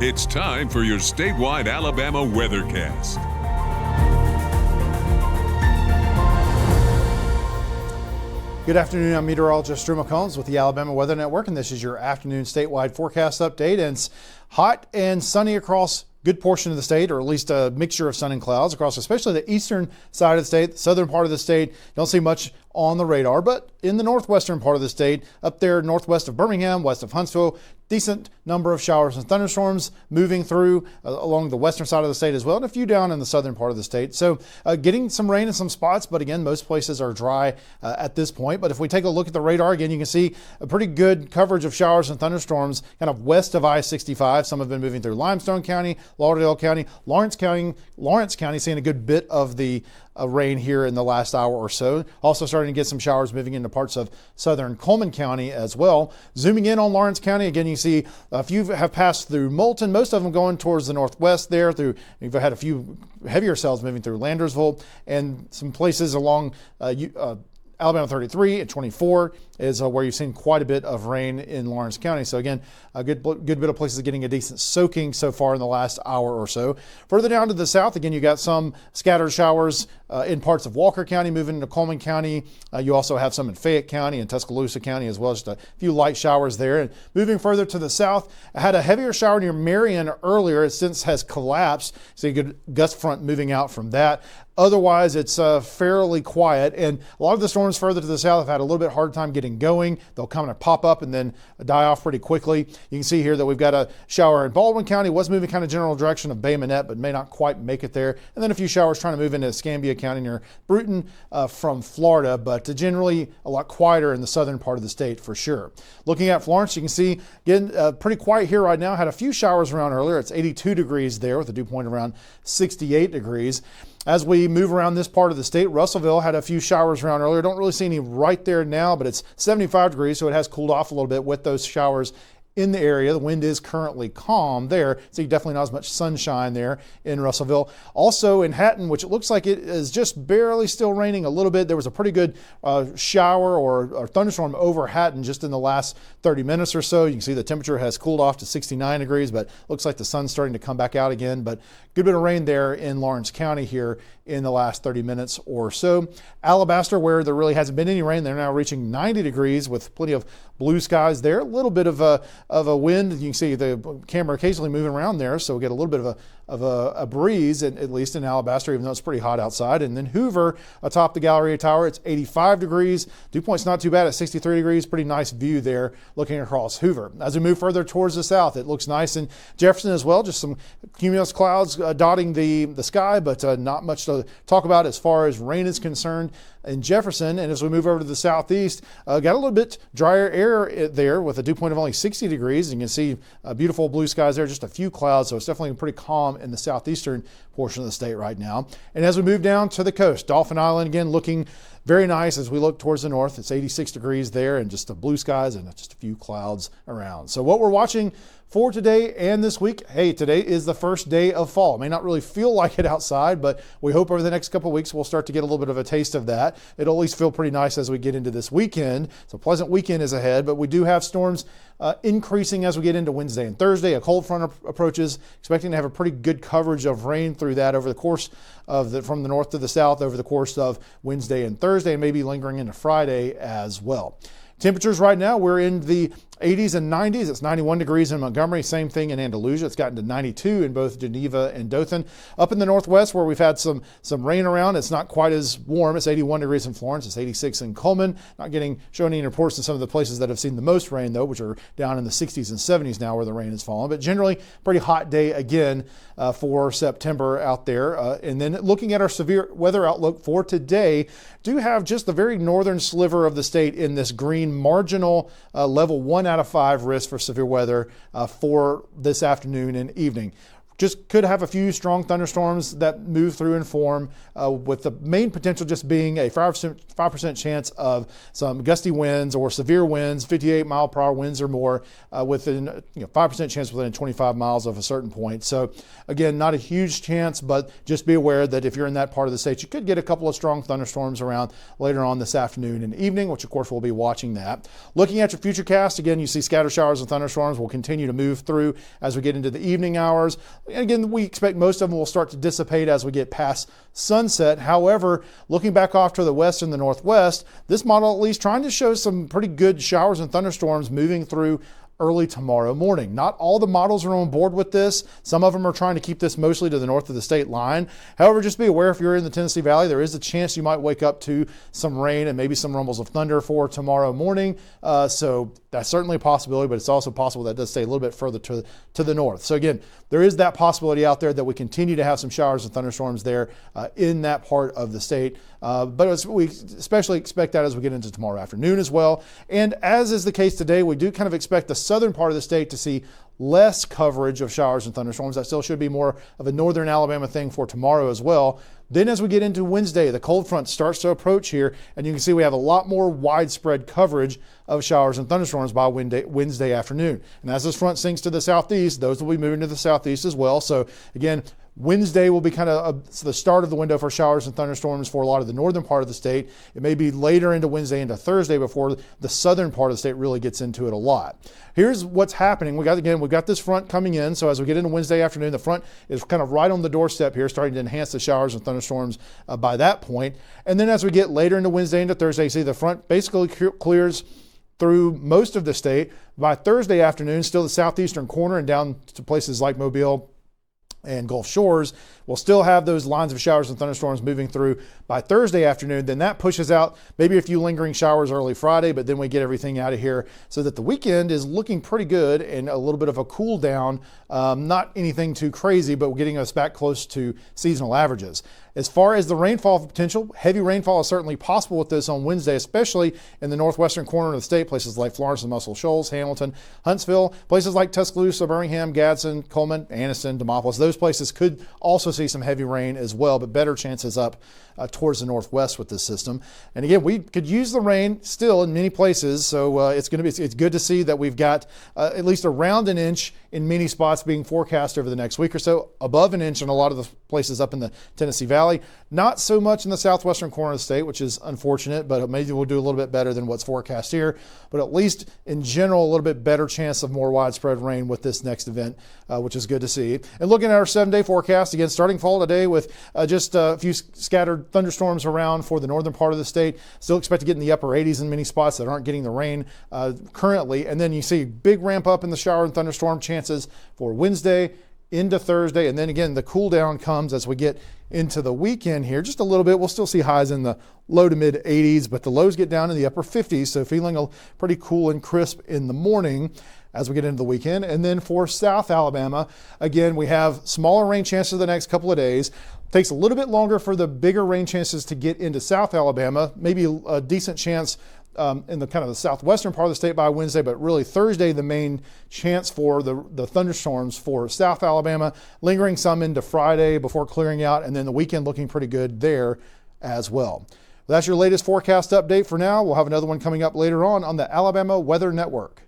It's time for your statewide Alabama weathercast. Good afternoon, I'm meteorologist Drew McCombs with the Alabama Weather Network, and this is your afternoon statewide forecast update. And it's hot and sunny across good portion of the state, or at least a mixture of sun and clouds across especially the eastern side of the state, the southern part of the state. Don't see much on the radar, but in the northwestern part of the state, up there northwest of Birmingham, west of Huntsville, decent number of showers and thunderstorms moving through along the western side of the state as well, and a few down in the southern part of the state. So getting some rain in some spots, but again, most places are dry at this point. But if we take a look at the radar again, you can see a pretty good coverage of showers and thunderstorms kind of west of I-65. Some have been moving through Limestone County, Lauderdale County, Lawrence County, seeing a good bit of the rain here in the last hour or so. Also starting to get some showers moving into parts of southern Coleman County as well. Zooming in on Lawrence County, again, you see a few have passed through Moulton, most of them going towards the northwest there. We've had a few heavier cells moving through Landersville, and some places along Alabama 33 and 24 is where you've seen quite a bit of rain in Lawrence County. So again, a good bit of places getting a decent soaking so far in the last hour or so. Further down to the south, again, you got some scattered showers in parts of Walker County moving into Coleman County. You also have some in Fayette County and Tuscaloosa County as well, just a few light showers there. And moving further to the south, I had a heavier shower near Marion earlier. It since has collapsed. So a good gust front moving out from that. Otherwise, it's fairly quiet, and a lot of the storms further to the south have had a little bit hard time getting going. They'll kind of pop up and then die off pretty quickly. You can see here that we've got a shower in Baldwin County, was moving kind of general direction of Bay Minette, but may not quite make it there. And then a few showers trying to move into Escambia County near Bruton from Florida, but generally a lot quieter in the southern part of the state for sure. Looking at Florence, you can see, again, pretty quiet here right now. Had a few showers around earlier. It's 82 degrees there with a dew point around 68 degrees. As we move around this part of the state, Russellville had a few showers around earlier. Don't really see any right there now, but it's 75 degrees, so it has cooled off a little bit with those showers in the area. The wind is currently calm there, so definitely not as much sunshine there in Russellville. Also in Hatton, which it looks like it is just barely still raining a little bit. There was a pretty good shower or thunderstorm over Hatton just in the last 30 minutes or so. You can see the temperature has cooled off to 69 degrees, but looks like the sun's starting to come back out again. But good bit of rain there in Lawrence County here in the last 30 minutes or so. Alabaster, where there really hasn't been any rain, they're now reaching 90 degrees with plenty of blue skies there. A little bit of a wind. You can see the camera occasionally moving around there, so we get a little bit of a breeze, at least in Alabaster, even though it's pretty hot outside. And then Hoover, atop the Galleria Tower, it's 85 degrees. Dew point's not too bad at 63 degrees. Pretty nice view there looking across Hoover. As we move further towards the south, it looks nice in Jefferson as well. Just some cumulus clouds dotting the sky, but not much to talk about as far as rain is concerned in Jefferson. And as we move over to the southeast, got a little bit drier air there with a dew point of only 60 degrees. You can see beautiful blue skies there, just a few clouds, so it's definitely pretty calm in the southeastern portion of the state right now. And as we move down to the coast, Dauphin Island again looking very nice as we look towards the north. It's 86 degrees there and just the blue skies and just a few clouds around. So what we're watching for today and this week, hey, today is the first day of fall. It may not really feel like it outside, but we hope over the next couple of weeks we'll start to get a little bit of a taste of that. It'll at least feel pretty nice as we get into this weekend. So a pleasant weekend is ahead, but we do have storms increasing as we get into Wednesday and Thursday. A cold front approaches, expecting to have a pretty good coverage of rain through that over the course of from the north to the south over the course of Wednesday and Thursday, and maybe lingering into Friday as well. Temperatures right now, we're in the 80s and 90s. It's 91 degrees in Montgomery. Same thing in Andalusia. It's gotten to 92 in both Geneva and Dothan. Up in the northwest where we've had some rain around, it's not quite as warm. It's 81 degrees in Florence. It's 86 in Coleman. Not showing any reports in some of the places that have seen the most rain though, which are down in the 60s and 70s now where the rain has fallen. But generally, pretty hot day again for September out there. And then looking at our severe weather outlook for today, do have just the very northern sliver of the state in this green marginal level 1 out of 5 risk for severe weather for this afternoon and evening. just could have a few strong thunderstorms that move through and form, with the main potential just being a 5% chance of some gusty winds or severe winds, 58-mile-per-hour winds or more, within 5% chance within 25 miles of a certain point. So again, not a huge chance, but just be aware that if you're in that part of the state, you could get a couple of strong thunderstorms around later on this afternoon and evening, which of course we'll be watching that. Looking at your futurecast, again, you see scattered showers and thunderstorms will continue to move through as we get into the evening hours. And again, we expect most of them will start to dissipate as we get past sunset. However, looking back off to the west and the northwest, this model at least trying to show some pretty good showers and thunderstorms moving through early tomorrow morning. Not all the models are on board with this. Some of them are trying to keep this mostly to the north of the state line. However, just be aware if you're in the Tennessee Valley, there is a chance you might wake up to some rain and maybe some rumbles of thunder for tomorrow morning. So that's certainly a possibility, but it's also possible that it does stay a little bit further to the north. So again, there is that possibility out there that we continue to have some showers and thunderstorms there in that part of the state. But we especially expect that as we get into tomorrow afternoon as well. And as is the case today, we do kind of expect the southern part of the state to see less coverage of showers and thunderstorms. That still should be more of a northern Alabama thing for tomorrow as well. Then as we get into Wednesday, the cold front starts to approach here, and you can see we have a lot more widespread coverage of showers and thunderstorms by Wednesday afternoon. And as this front sinks to the southeast, those will be moving to the southeast as well. So again, Wednesday will be kind of the start of the window for showers and thunderstorms for a lot of the northern part of the state. It may be later into Wednesday into Thursday before the southern part of the state really gets into it a lot. Here's what's happening. We've got this front coming in. So as we get into Wednesday afternoon, the front is kind of right on the doorstep here, starting to enhance the showers and thunderstorms by that point. And then as we get later into Wednesday into Thursday, you see the front basically clears through most of the state. By Thursday afternoon, still the southeastern corner and down to places like Mobile and Gulf Shores, we'll still have those lines of showers and thunderstorms moving through by Thursday afternoon. Then that pushes out maybe a few lingering showers early Friday, but then we get everything out of here so that the weekend is looking pretty good and a little bit of a cool down. Not anything too crazy, but getting us back close to seasonal averages. As far as the rainfall potential, heavy rainfall is certainly possible with this on Wednesday, especially in the northwestern corner of the state, places like Florence and Muscle Shoals, Hamilton, Huntsville, places like Tuscaloosa, Birmingham, Gadsden, Coleman, Anniston, Demopolis. Those places could also see some heavy rain as well, but better chances up towards the northwest with this system. And again, we could use the rain still in many places, so it's good to see that we've got at least around an inch in many spots being forecast over the next week or so, above an inch in a lot of the places up in the Tennessee Valley. Not so much in the southwestern corner of the state, which is unfortunate, but maybe we'll do a little bit better than what's forecast here. But at least in general, a little bit better chance of more widespread rain with this next event, which is good to see. And looking at our 7-day forecast, again, starting fall today with just a few scattered thunderstorms around for the northern part of the state. Still expect to get in the upper 80s in many spots that aren't getting the rain currently. And then you see big ramp up in the shower and thunderstorm chances for Wednesday into Thursday. And then again, the cool down comes as we get into the weekend here just a little bit. We'll still see highs in the low to mid 80s, but the lows get down in the upper 50s. So feeling pretty cool and crisp in the morning as we get into the weekend. And then for South Alabama, again, we have smaller rain chances the next couple of days. Takes a little bit longer for the bigger rain chances to get into South Alabama, maybe a decent chance in the kind of the southwestern part of the state by Wednesday, but really Thursday, the main chance for the thunderstorms for South Alabama, lingering some into Friday before clearing out, and then the weekend looking pretty good there as well. That's your latest forecast update for now. We'll have another one coming up later on the Alabama Weather Network.